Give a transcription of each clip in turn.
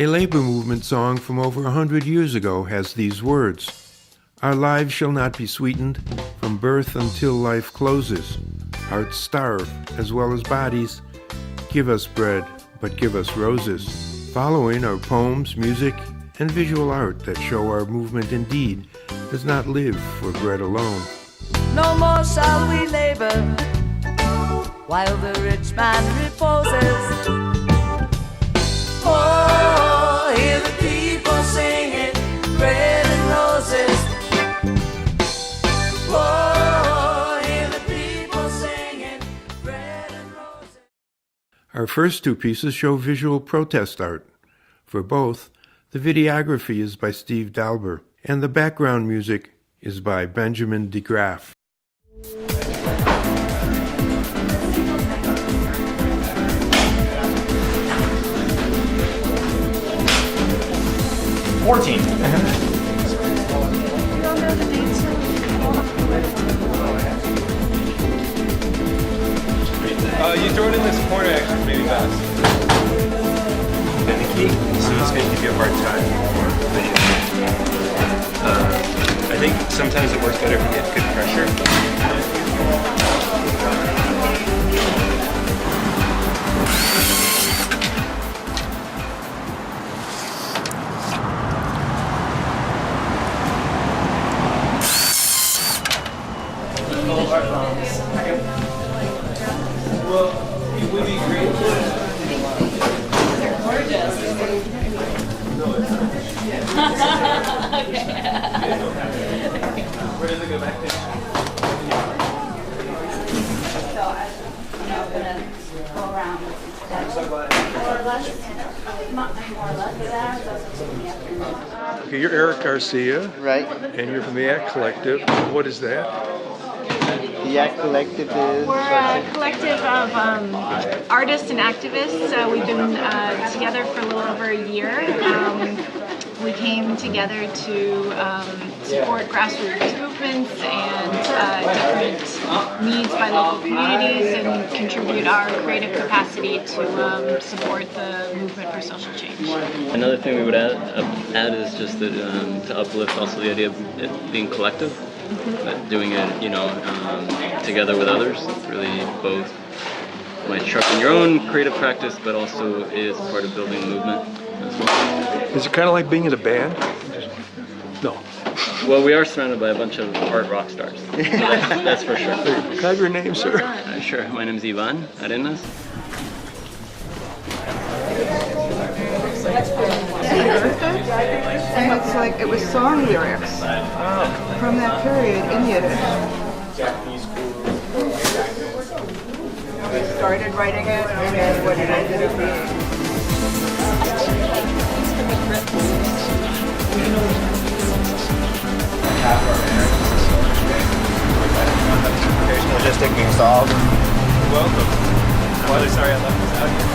A labor movement song from over 100 years ago has these words: "Our lives shall not be sweetened from birth until life closes. Hearts starve as well as bodies. Give us bread, but give us roses." Following are poems, music, and visual art that show our movement indeed does not live for bread alone. No more shall we labor while the rich man reposes. Oh, hear the people singing bread and roses. Oh, hear the people singing bread and roses. Our first two pieces show visual protest art. For both, the videography is by Steve Dalber, and the background music is by Benjamin DeGraff. 14. You throw it in this corner, actually, maybe best. Finicky, so it's going to give you a hard time. I think sometimes it works better if you get good pressure. Well, it would be great. They're gorgeous. Where does it go back to? So I'm gonna go around. Okay, you're Eric Garcia, Right. and you're from the Act Collective. What is that? The Act Collective is... We're a collective of artists and activists. We've been together for a little over a year. We came together to support grassroots movements and different needs by local communities and contribute our creative capacity to support the movement for social change. Another thing we would add is just that to uplift also the idea of it being collective. Doing it, together with others, really both might sharpen your own creative practice, but also is part of building a movement as well. Is it kind of like being in a band? No. Well, we are surrounded by a bunch of art rock stars. So that's for sure. Can I have your name, sir? Sure. My name's Ivan Arenas. And it's like it was song lyrics from that period in Yiddish. I started writing it, and then what it ended up being. There's logistic being solved. You're welcome. I'm really sorry I left this out here.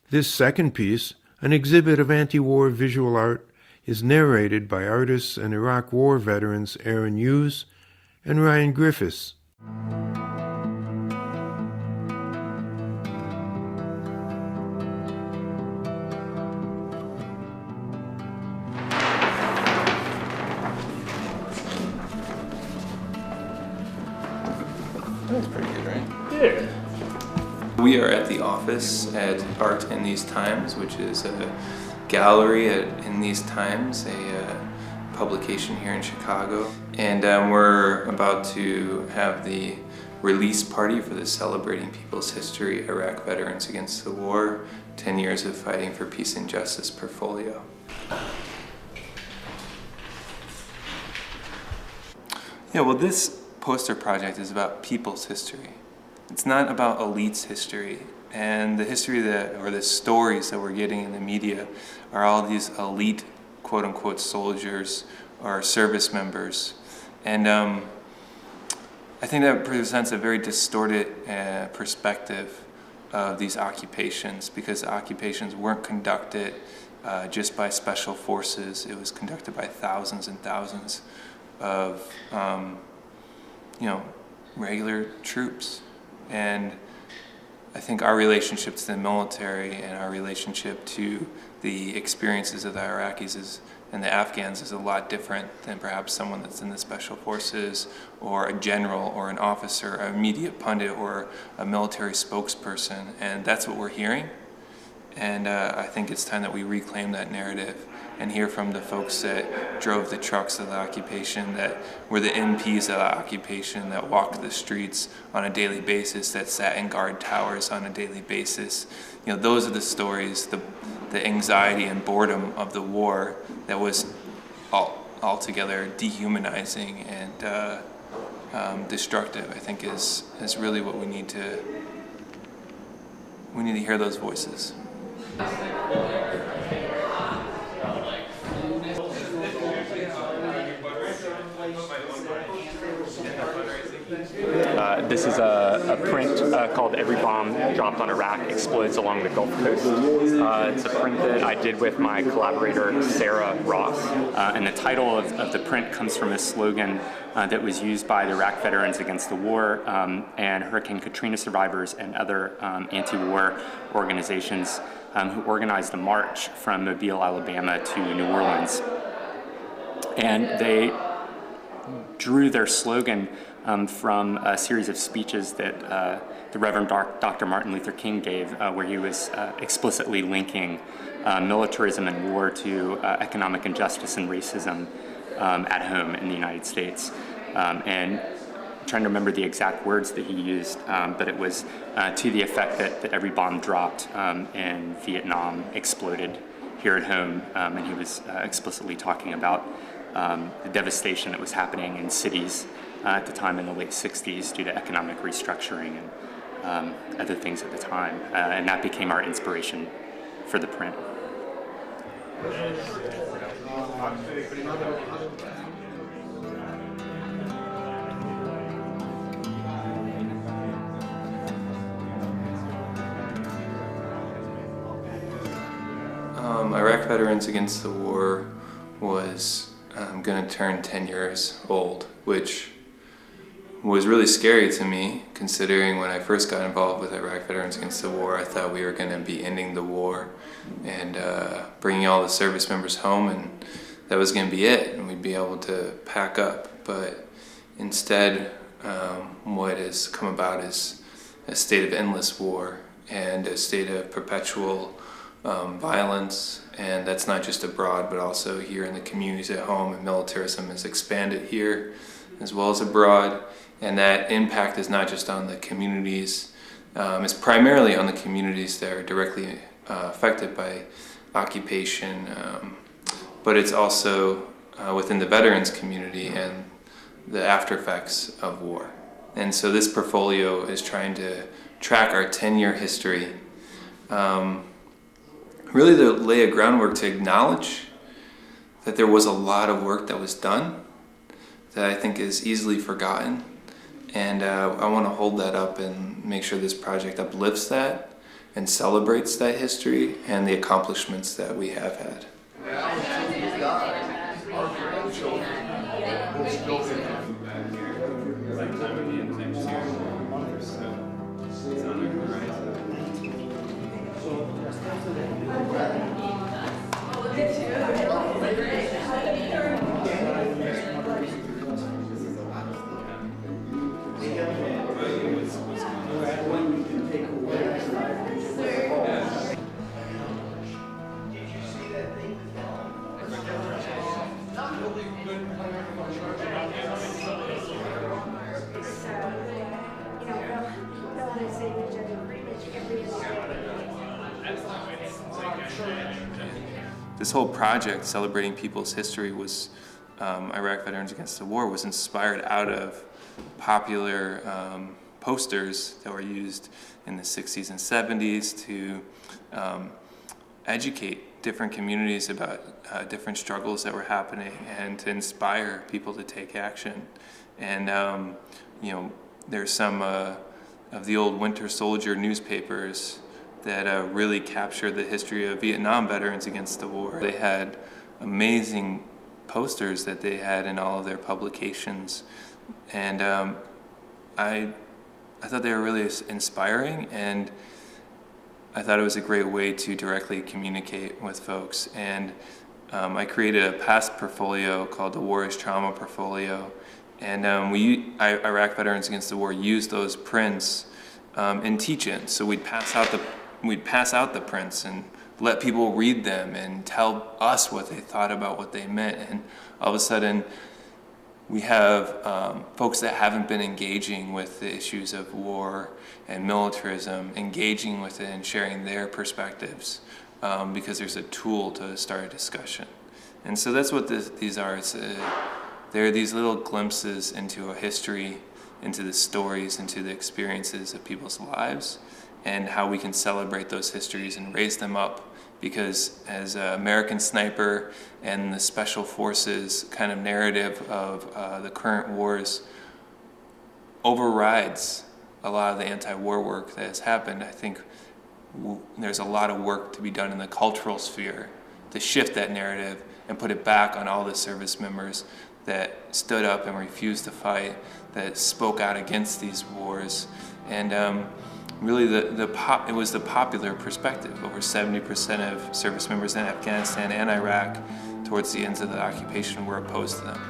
This second piece, an exhibit of anti-war visual art, is narrated by artists and Iraq War veterans Aaron Hughes and Ryan Griffiths. That's pretty good, right? Yeah. We are at the office at Art in These Times, which is a gallery in these times, a publication here in Chicago. And we're about to have the release party for the Celebrating People's History, Iraq Veterans Against the War, 10 Years of Fighting for Peace and Justice portfolio. Yeah, well, this poster project is about people's history. It's not about elites' history. And the history or the stories that we're getting in the media are all these elite, quote unquote, soldiers or service members. And I think that presents a very distorted perspective of these occupations, because the occupations weren't conducted just by special forces. It was conducted by thousands and thousands of regular troops. And I think our relationship to the military and our relationship to the experiences of the Iraqis and the Afghans is a lot different than perhaps someone that's in the special forces, or a general, or an officer, a media pundit, or a military spokesperson. And that's what we're hearing. And I think it's time that we reclaim that narrative and hear from the folks that drove the trucks of the occupation, that were the MPs of the occupation, that walked the streets on a daily basis, that sat in guard towers on a daily basis. Those are the stories, the anxiety and boredom of the war that was altogether dehumanizing and destructive, I think is really what we need to hear those voices. This is a print called "Every Bomb Dropped on Iraq Explodes Along the Gulf Coast." It's a print that I did with my collaborator Sarah Ross, and the title of the print comes from a slogan that was used by the Iraq Veterans Against the War and Hurricane Katrina survivors and other anti-war organizations who organized a march from Mobile, Alabama to New Orleans. And they drew their slogan from a series of speeches that the Reverend Dr. Martin Luther King gave, where he was explicitly linking militarism and war to economic injustice and racism at home in the United States. And I'm trying to remember the exact words that he used, but it was to the effect that every bomb dropped in Vietnam exploded here at home, and he was explicitly talking about the devastation that was happening in cities at the time in the late 60s due to economic restructuring and other things at the time. And that became our inspiration for the print. Iraq Veterans Against the War was going to turn 10 years old, which was really scary to me, considering when I first got involved with Iraq Veterans Against the War, I thought we were going to be ending the war and bringing all the service members home, and that was going to be it, and we'd be able to pack up. But instead, what has come about is a state of endless war and a state of perpetual violence, and that's not just abroad but also here in the communities at home, and militarism has expanded here as well as abroad, and that impact is not just on the communities, it's primarily on the communities that are directly affected by occupation, but it's also within the veterans community and the after effects of war. And so this portfolio is trying to track our 10-year history, really to lay a groundwork to acknowledge that there was a lot of work that was done that I think is easily forgotten. And I want to hold that up and make sure this project uplifts that and celebrates that history and the accomplishments that we have had. This whole project, celebrating people's history, was Iraq Veterans Against the War, was inspired out of popular posters that were used in the 60s and 70s to educate different communities about different struggles that were happening and to inspire people to take action. And you know, there's some of the old Winter Soldier newspapers that really captured the history of Vietnam veterans against the war. They had amazing posters that they had in all of their publications, and I thought they were really inspiring, and I thought it was a great way to directly communicate with folks. And I created a past portfolio called the War is Trauma portfolio, and Iraq Veterans Against the War used those prints in teach-ins. So we'd pass out the prints and let people read them and tell us what they thought about what they meant. And all of a sudden, we have folks that haven't been engaging with the issues of war and militarism, engaging with it and sharing their perspectives because there's a tool to start a discussion. And so that's what these are. There are these little glimpses into a history, into the stories, into the experiences of people's lives, and how we can celebrate those histories and raise them up. Because as American Sniper and the Special Forces kind of narrative of the current wars overrides a lot of the anti-war work that has happened, I think there's a lot of work to be done in the cultural sphere to shift that narrative and put it back on all the service members that stood up and refused to fight, that spoke out against these wars. And really it was the popular perspective. Over 70% of service members in Afghanistan and Iraq towards the ends of the occupation were opposed to them.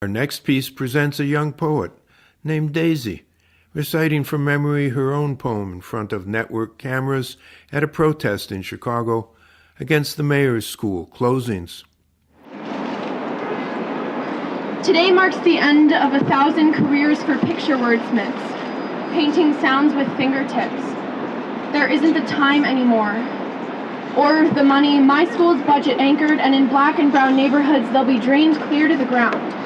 Our next piece presents a young poet named Daisy, reciting from memory her own poem in front of network cameras at a protest in Chicago against the mayor's school closings. Today marks the end of 1,000 careers for picture wordsmiths, painting sounds with fingertips. There isn't the time anymore, or the money. My school's budget anchored, and in black and brown neighborhoods they'll be drained clear to the ground.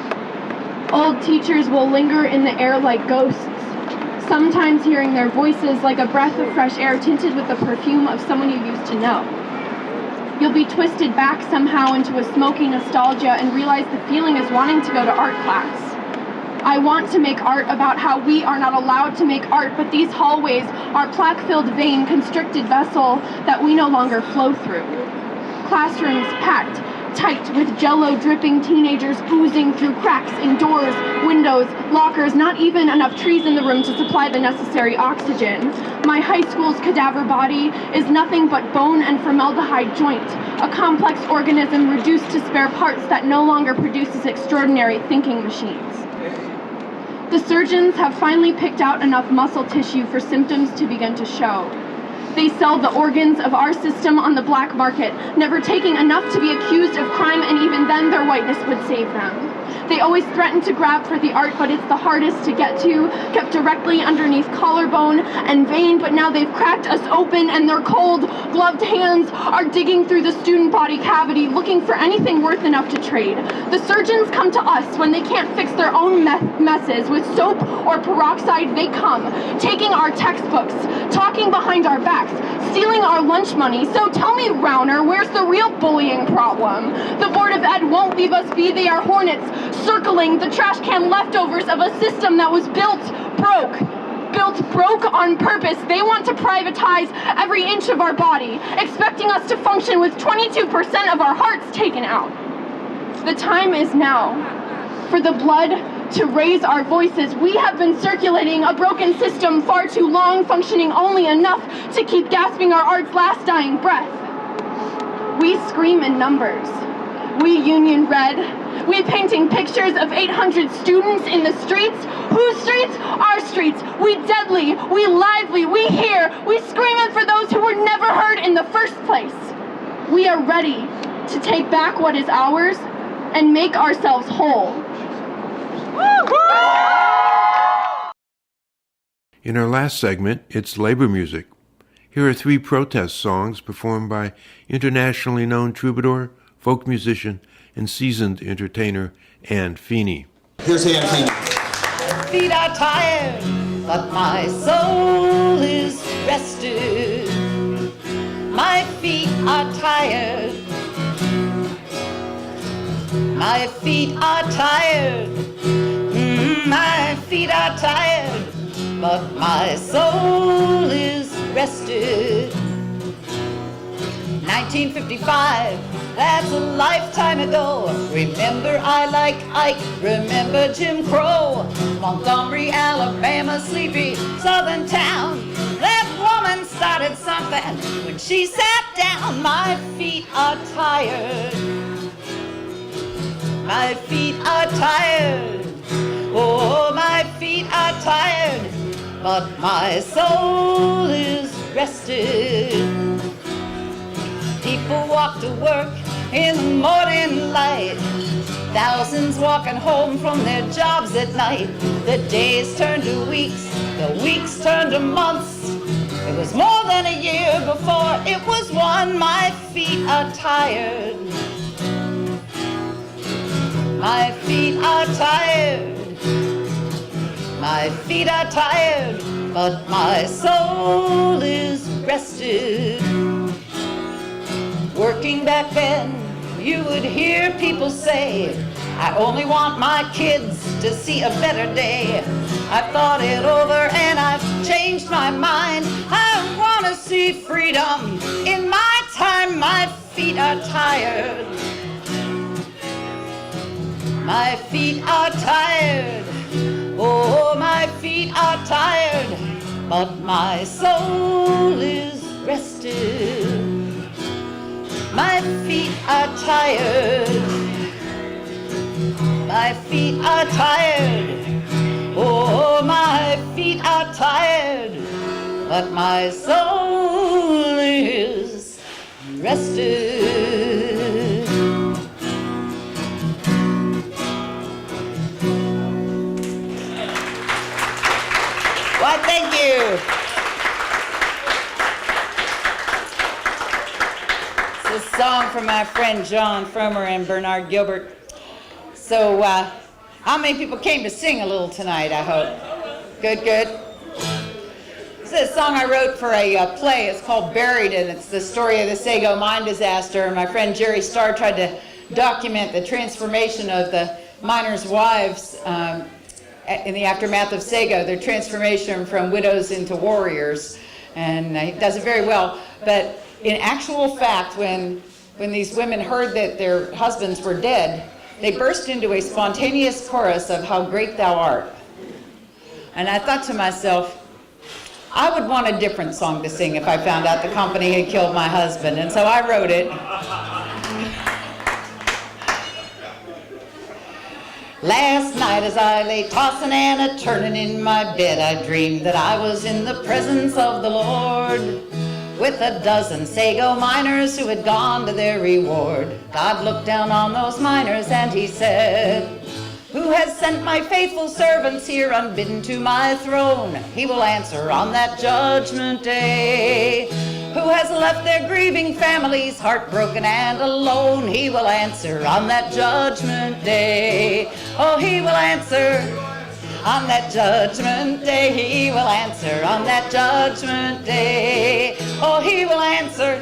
Old teachers will linger in the air like ghosts, sometimes hearing their voices like a breath of fresh air tinted with the perfume of someone you used to know. You'll be twisted back somehow into a smoky nostalgia and realize the feeling is wanting to go to art class. I want to make art about how we are not allowed to make art, but these hallways are plaque-filled vein, constricted vessel that we no longer flow through. Classrooms packed tight with jello dripping teenagers oozing through cracks in doors, windows, lockers, not even enough trees in the room to supply the necessary oxygen. My high school's cadaver body is nothing but bone and formaldehyde joint, a complex organism reduced to spare parts that no longer produces extraordinary thinking machines. The surgeons have finally picked out enough muscle tissue for symptoms to begin to show. They sell the organs of our system on the black market, never taking enough to be accused of crime, and even then their whiteness would save them. They always threaten to grab for the art, but it's the hardest to get to, kept directly underneath collarbone and vein, but now they've cracked us open and their cold, gloved hands are digging through the student body cavity, looking for anything worth enough to trade. The surgeons come to us when they can't fix their own messes. With soap or peroxide they come, taking our textbooks, talking behind our backs, stealing our lunch money. So tell me, Rauner, where's the real bullying problem? The Board of Ed won't leave us be. They are hornets, circling the trash can leftovers of a system that was built broke on purpose. They want to privatize every inch of our body, expecting us to function with 22% of our hearts taken out. The time is now for the blood to raise our voices. We have been circulating a broken system far too long, functioning only enough to keep gasping our art's last dying breath. We scream in numbers. we Union Red. We painting pictures of 800 students in the streets. Whose streets? Our streets. We deadly, we lively, we hear, we screaming for those who were never heard in the first place. We are ready to take back what is ours and make ourselves whole. In our last segment, it's labor music. Here are 3 protest songs performed by internationally known troubadour, folk musician, and seasoned entertainer Anne Feeney. Here's Anne Feeney. Feet are tired, but my soul is rested. My feet are tired. My feet are tired. My feet are tired, but my soul is rested. 1955, that's a lifetime ago. Remember I Like Ike, remember Jim Crow. Montgomery, Alabama, sleepy southern town. That woman started something when she sat down. My feet are tired. My feet are tired. Oh, my feet are tired, but my soul is rested. People walk to work in the morning light. Thousands walking home from their jobs at night. The days turn to weeks, the weeks turn to months. It was more than a year before it was one. My feet are tired. My feet are tired. My feet are tired, but my soul is rested. Working back then, you would hear people say, I only want my kids to see a better day. I've thought it over and I've changed my mind. I want to see freedom in my time. My feet are tired. My feet are tired. Oh, my feet are tired, but my soul is rested. My feet are tired. My feet are tired. Oh, my feet are tired, but my soul is rested. Why, thank you. It's a song from my friend John Fromer and Bernard Gilbert. So, how many people came to sing a little tonight, I hope? Good, good. This is a song I wrote for a play. It's called Buried, and it's the story of the Sago mine disaster. And my friend Jerry Starr tried to document the transformation of the miners' wives in the aftermath of Sago, their transformation from widows into warriors. And he does it very well. But in actual fact, when these women heard that their husbands were dead, they burst into a spontaneous chorus of How Great Thou Art. And I thought to myself, I would want a different song to sing if I found out the company had killed my husband. And so I wrote it. Last night as I lay tossing and a-turning in my bed, I dreamed that I was in the presence of the Lord, with a dozen Sago miners who had gone to their reward. God looked down on those miners and he said, Who has sent my faithful servants here unbidden to my throne? He will answer on that judgment day. Who has left their grieving families heartbroken and alone? He will answer on that judgment day. Oh, he will answer on that judgment day. He will answer on that judgment day. Oh, he will answer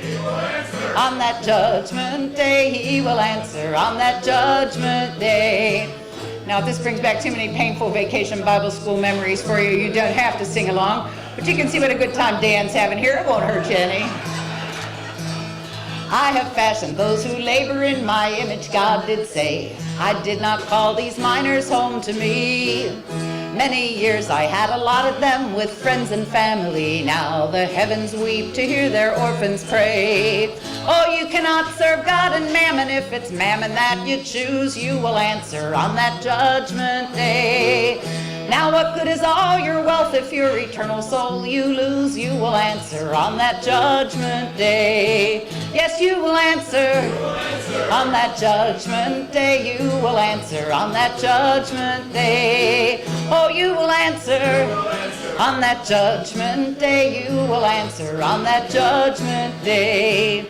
on that judgment day. He will answer on that judgment day. Now, if this brings back too many painful vacation Bible school memories for you, you don't have to sing along, but you can see what a good time Dan's having here. It won't hurt you any. I have fashioned those who labor in my image, God did say. I did not call these miners home to me. Many years I had allotted them with friends and family. Now the heavens weep to hear their orphans pray. Oh, you cannot serve God and mammon. If it's mammon that you choose, you will answer on that judgment day. Now what good is all your wealth if your eternal soul you lose? You will answer on that judgment day. Yes, you will answer on that judgment day. You will answer on that judgment day. Oh, you will answer on that judgment day. You will answer on that judgment day.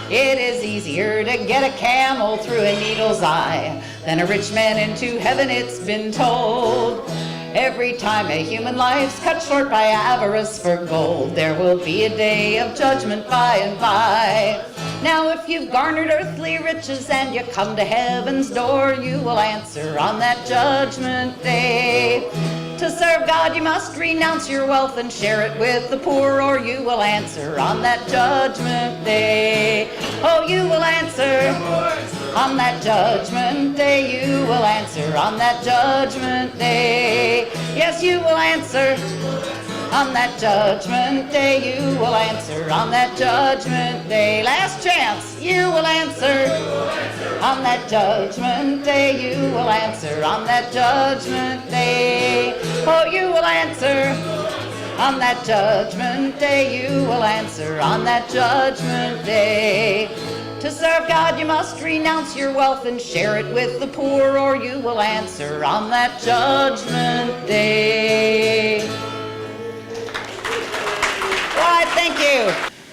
It is easier to get a camel through a needle's eye than a rich man into heaven, it's been told. Every time a human life's cut short by avarice for gold, there will be a day of judgment by and by. Now if you've garnered earthly riches and you come to heaven's door, you will answer on that judgment day. To serve God you must renounce your wealth and share it with the poor, or you will answer on that judgment day. Oh, you will answer on that judgment day. You will answer on that judgment day. Yes, you will answer on that judgment day. You will answer on that judgment day. Last chance, you will answer on that judgment day. You will answer on that judgment day. Oh, you will answer on that judgment day. You will answer on that judgment day. To serve God you must renounce your wealth and share it with the poor, or you will answer on that judgment day. Why, thank you.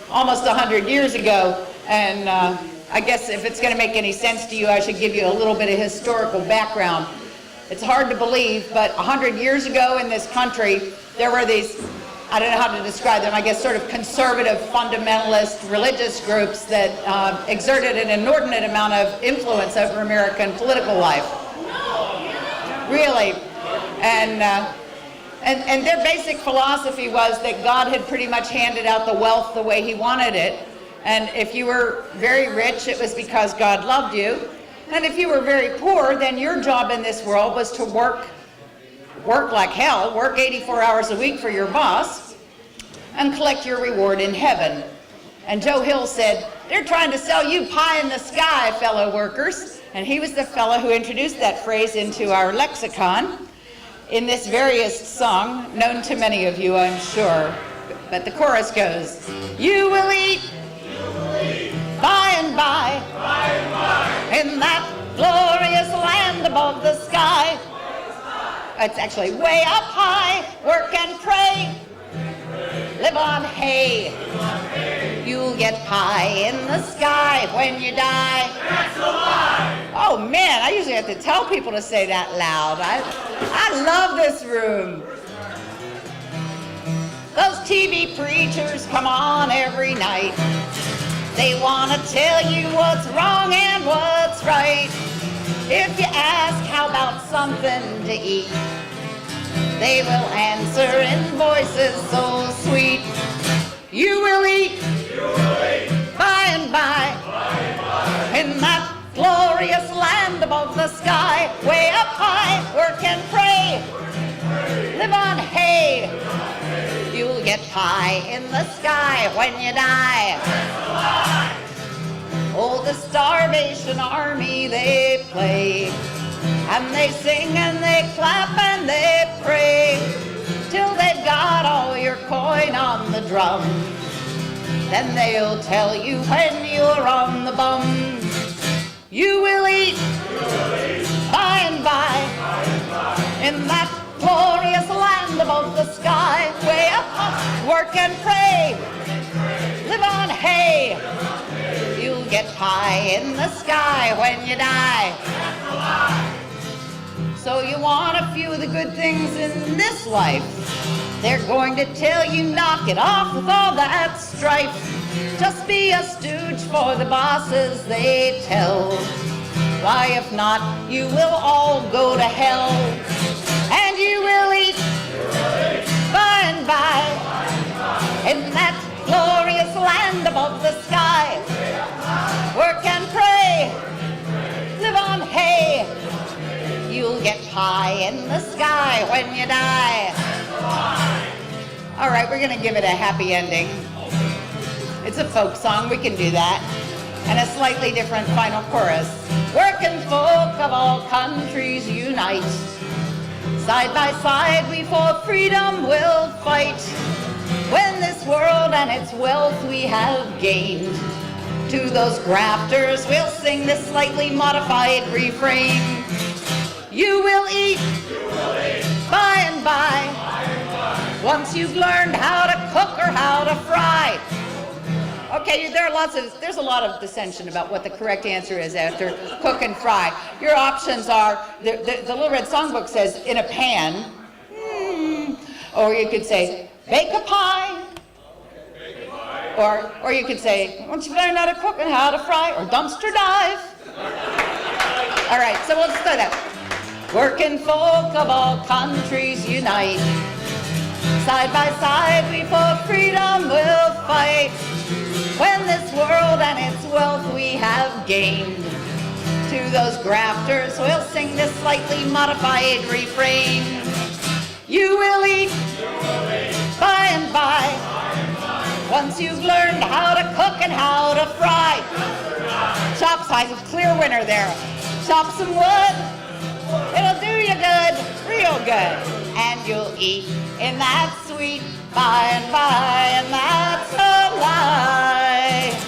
Almost 100 years ago, and I guess if it's going to make any sense to you, I should give you a little bit of historical background. It's hard to believe, but 100 years ago in this country, there were these, I don't know how to describe them, I guess sort of conservative, fundamentalist religious groups that exerted an inordinate amount of influence over American political life. Really. And their basic philosophy was that God had pretty much handed out the wealth the way he wanted it. And if you were very rich, it was because God loved you. And if you were very poor, then your job in this world was to work like hell, work 84 hours a week for your boss, and collect your reward in heaven. And Joe Hill said, "They're trying to sell you pie in the sky, fellow workers." And he was the fellow who introduced that phrase into our lexicon in this various song, known to many of you, I'm sure. But the chorus goes, "You will eat by and by, in that glorious land above the sky." It's actually way up high, work and pray, live on hay. You'll get pie in the sky when you die. That's a lie. Oh man, I usually have to tell people to say that loud. I love this room. Those TV preachers come on every night. They want to tell you what's wrong and what's right. If you ask how about something to eat, they will answer in voices so sweet. You will eat by and by, in that glorious land above the sky. Way up high, work and pray, live on hay. You'll get pie in the sky when you die. Oh, the Starvation Army, they play, and they sing and they clap and they pray, till they've got all your coin on the drum. Then they'll tell you when you're on the bum. You will eat by and by, in that glorious land above the sky. Way up high, work and pray, live on hay. You'll get pie in the sky when you die. So you want a few of the good things in this life. They're going to tell you knock it off with all that strife. Just be a stooge for the bosses, they tell. Why, if not, you will all go to hell. And you will eat by and by, in that glorious land above the sky. Work and pray, live on hay. You'll get pie in the sky when you die. All right, we're gonna give it a happy ending. It's a folk song, we can do that. And a slightly different final chorus. Working folk of all countries unite. Side by side we for freedom will fight. When this world and its wealth we have gained, to those grafters we'll sing this slightly modified refrain. You will eat by and by, once you've learned how to cook or how to fry. Okay, there's a lot of dissension about what the correct answer is after cook and fry. Your options are, the Little Red Songbook says in a pan, or you could say bake a pie, or you could say once you've learned how to cook and how to fry, or dumpster dive. All right, so we'll start that. Working folk of all countries unite. Side by side we for freedom will fight. When this world and its wealth we have gained, to those grafters we'll sing this slightly modified refrain. You will eat by and by, once you've learned how to cook and how to fry. Chop size, clear winner there. Chop some wood, it'll do you good, real good. And you'll eat in that sweet by and by, and that's a lie.